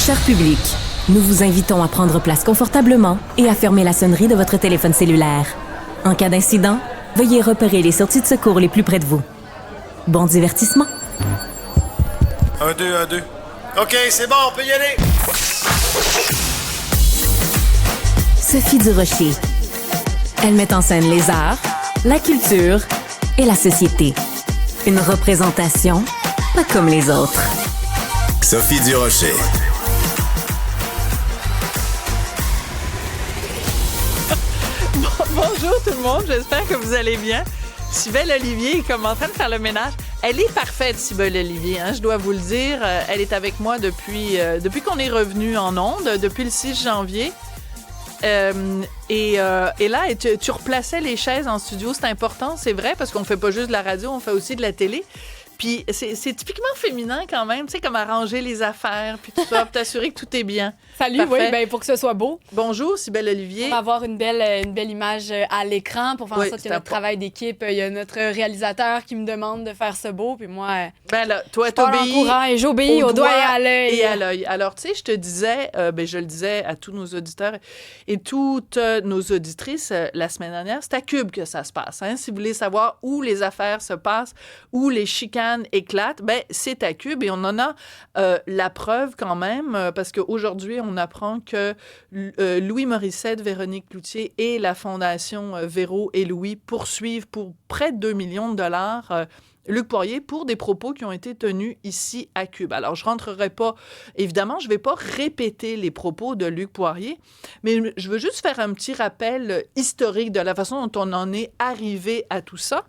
Cher public, nous vous invitons à prendre place confortablement et à fermer la sonnerie de votre téléphone cellulaire. En cas d'incident, veuillez repérer les sorties de secours les plus près de vous. Bon divertissement. 1, 2, 1, 2. OK, c'est bon, on peut y aller. Sophie Durocher. Elle met en scène les arts, la culture et la société. Une représentation pas comme les autres. Sophie Durocher. Bonjour tout le monde, j'espère que vous allez bien. Cybèle Olivier est comme en train de faire le ménage. Elle est parfaite, Cybèle Olivier, hein, je dois vous le dire. Elle est avec moi depuis qu'on est revenu en ondes, depuis le 6 janvier. Et là, tu replaçais les chaises en studio, c'est important, c'est vrai, parce qu'on fait pas juste de la radio, on fait aussi de la télé. Puis c'est typiquement féminin quand même, tu sais, comme arranger les affaires, puis tout ça, pour t'assurer que tout est bien. Salut, Parfait. oui, ben pour que ce soit beau. Bonjour, Cybèle Olivier. On va avoir une belle image à l'écran pour faire en sorte que notre travail d'équipe, il y a notre réalisateur qui me demande de faire ce beau, puis moi, ben là, toi, je pars en courant et j'obéis au doigt et à l'œil. Et à l'œil. Alors, tu sais, je te disais, je le disais à tous nos auditeurs et toutes nos auditrices la semaine dernière, c'est à Cube que ça se passe. Hein? Si vous voulez savoir où les affaires se passent, où les chicanes éclatent, ben c'est à Cube et on en a la preuve quand même parce qu'aujourd'hui, on apprend que Louis Morissette, Véronique Cloutier et la Fondation Véro et Louis poursuivent pour près de 2 millions de dollars Luc Poirier pour des propos qui ont été tenus ici à Cube. Alors, je rentrerai pas, évidemment, je vais pas répéter les propos de Luc Poirier, mais je veux juste faire un petit rappel historique de la façon dont on en est arrivé à tout ça.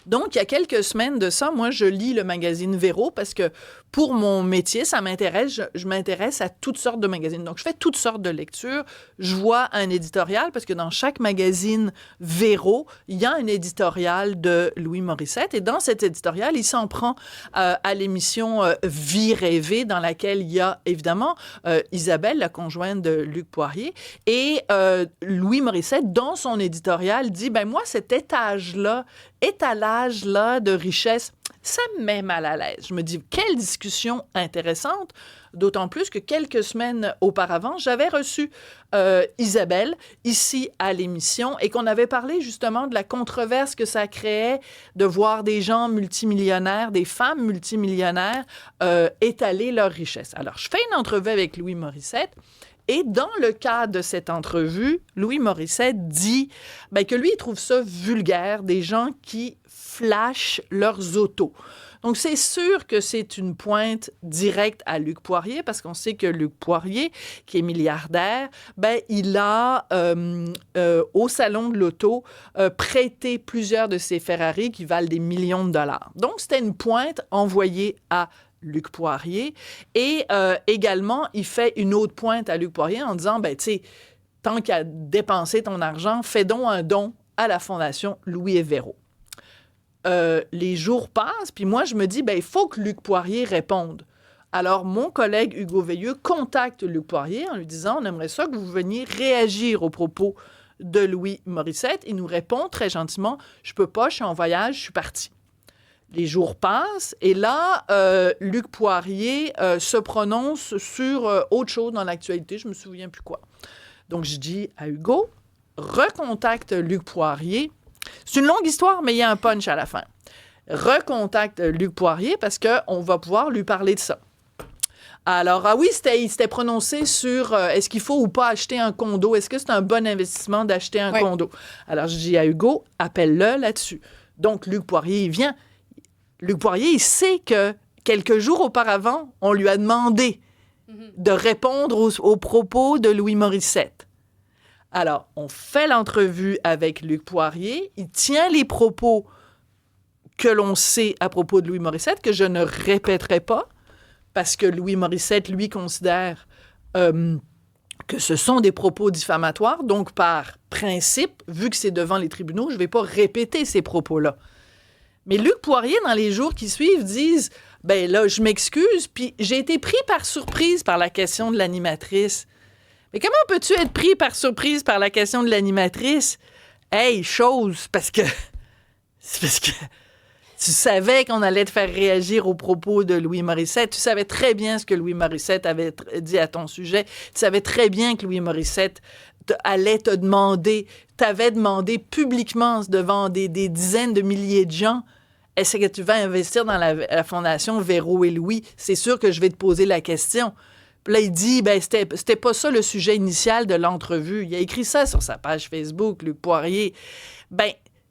Donc, il y a quelques semaines de ça, moi, je lis le magazine Véro parce que pour mon métier, ça m'intéresse. Je m'intéresse à toutes sortes de magazines. Donc, je fais toutes sortes de lectures. Je vois un éditorial parce que dans chaque magazine Véro, il y a un éditorial de Louis Morissette. Et dans cet éditorial, il s'en prend à l'émission Vie rêvée dans laquelle il y a évidemment Isabelle, la conjointe de Luc Poirier. Et Louis Morissette, dans son éditorial, dit, ben moi, cet étalage-là de richesse, ça me met mal à l'aise. Je me dis, quelle discussion intéressante, d'autant plus que quelques semaines auparavant, j'avais reçu Isabelle ici à l'émission et qu'on avait parlé justement de la controverse que ça créait de voir des gens multimillionnaires, des femmes multimillionnaires étaler leur richesse. Alors, je fais une entrevue avec Louis Morissette. Et dans le cadre de cette entrevue, Louis Morissette dit que lui, il trouve ça vulgaire, des gens qui flashent leurs autos. Donc, c'est sûr que c'est une pointe directe à Luc Poirier, parce qu'on sait que Luc Poirier, qui est milliardaire, il a, au Salon de l'Auto, prêté plusieurs de ses Ferrari qui valent des millions de dollars. Donc, c'était une pointe envoyée à Luc Poirier. Et également, il fait une autre pointe à Luc Poirier en disant, tu sais, tant qu'à dépenser ton argent, fais donc un don à la Fondation Louis et Véro. Les jours passent, puis moi, je me dis, il faut que Luc Poirier réponde. Alors, mon collègue Hugo Veilleux contacte Luc Poirier en lui disant, on aimerait ça que vous veniez réagir aux propos de Louis Morissette. Il nous répond très gentiment, je peux pas, je suis en voyage, je suis parti. Les jours passent et là, Luc Poirier se prononce sur autre chose dans l'actualité, je me souviens plus quoi. Donc, je dis à Hugo, recontacte Luc Poirier. C'est une longue histoire, mais il y a un punch à la fin. Recontacte Luc Poirier parce qu'on va pouvoir lui parler de ça. Alors, oui, il s'était prononcé sur est-ce qu'il faut ou pas acheter un condo? Est-ce que c'est un bon investissement d'acheter un condo? Alors, je dis à Hugo, appelle-le là-dessus. Donc, Luc Poirier, il vient. Luc Poirier, il sait que quelques jours auparavant, on lui a demandé de répondre aux propos de Louis Morissette. Alors, on fait l'entrevue avec Luc Poirier. Il tient les propos que l'on sait à propos de Louis Morissette, que je ne répéterai pas, parce que Louis Morissette, lui, considère que ce sont des propos diffamatoires. Donc, par principe, vu que c'est devant les tribunaux, je ne vais pas répéter ces propos-là. Mais Luc Poirier, dans les jours qui suivent, disent « Ben là, je m'excuse, puis j'ai été pris par surprise par la question de l'animatrice. » Mais comment peux-tu être pris par surprise par la question de l'animatrice? Hey, chose, parce que... C'est parce que... Tu savais qu'on allait te faire réagir aux propos de Louis Morissette. Tu savais très bien ce que Louis Morissette avait dit à ton sujet. Tu savais très bien que Louis Morissette allait te demander, t'avait demandé publiquement devant des dizaines de milliers de gens, est-ce que tu vas investir dans la fondation Véro et Louis? C'est sûr que je vais te poser la question. Puis là, il dit, c'était pas ça le sujet initial de l'entrevue. Il a écrit ça sur sa page Facebook, Luc Poirier.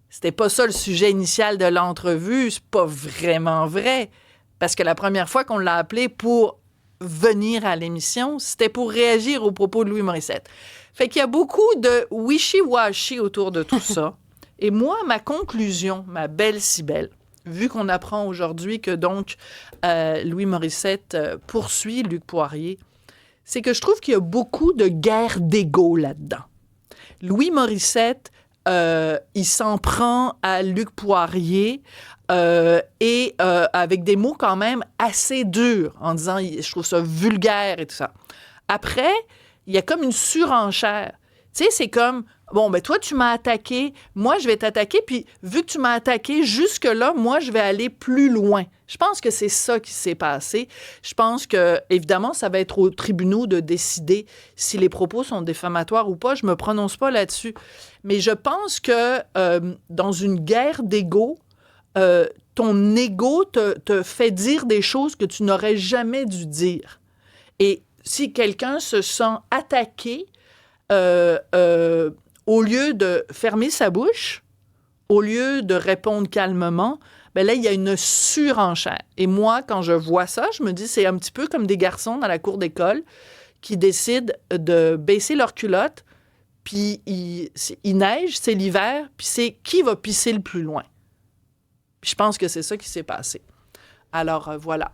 C'était pas ça le sujet initial de l'entrevue. C'est pas vraiment vrai. Parce que la première fois qu'on l'a appelé pour venir à l'émission, c'était pour réagir aux propos de Louis Morissette. Fait qu'il y a beaucoup de wishy-washy autour de tout ça. Et moi, ma conclusion, ma belle Cybèle, vu qu'on apprend aujourd'hui que donc Louis Morissette poursuit Luc Poirier, c'est que je trouve qu'il y a beaucoup de guerre d'ego là-dedans. Louis Morissette, il s'en prend à Luc Poirier et avec des mots quand même assez durs, en disant « je trouve ça vulgaire » et tout ça. Après, il y a comme une surenchère. Tu sais, c'est comme, bon, toi, tu m'as attaqué, moi, je vais t'attaquer, puis vu que tu m'as attaqué jusque-là, moi, je vais aller plus loin. Je pense que c'est ça qui s'est passé. Je pense que, évidemment, ça va être aux tribunaux de décider si les propos sont diffamatoires ou pas. Je me prononce pas là-dessus. Mais je pense que dans une guerre d'ego, ton ego te fait dire des choses que tu n'aurais jamais dû dire. Et si quelqu'un se sent attaqué, au lieu de fermer sa bouche, au lieu de répondre calmement, là, il y a une surenchère. Et moi, quand je vois ça, je me dis, c'est un petit peu comme des garçons dans la cour d'école qui décident de baisser leurs culottes, puis il neige, c'est l'hiver, puis c'est qui va pisser le plus loin. Puis je pense que c'est ça qui s'est passé. Alors, voilà.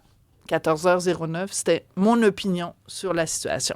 14h09, c'était mon opinion sur la situation.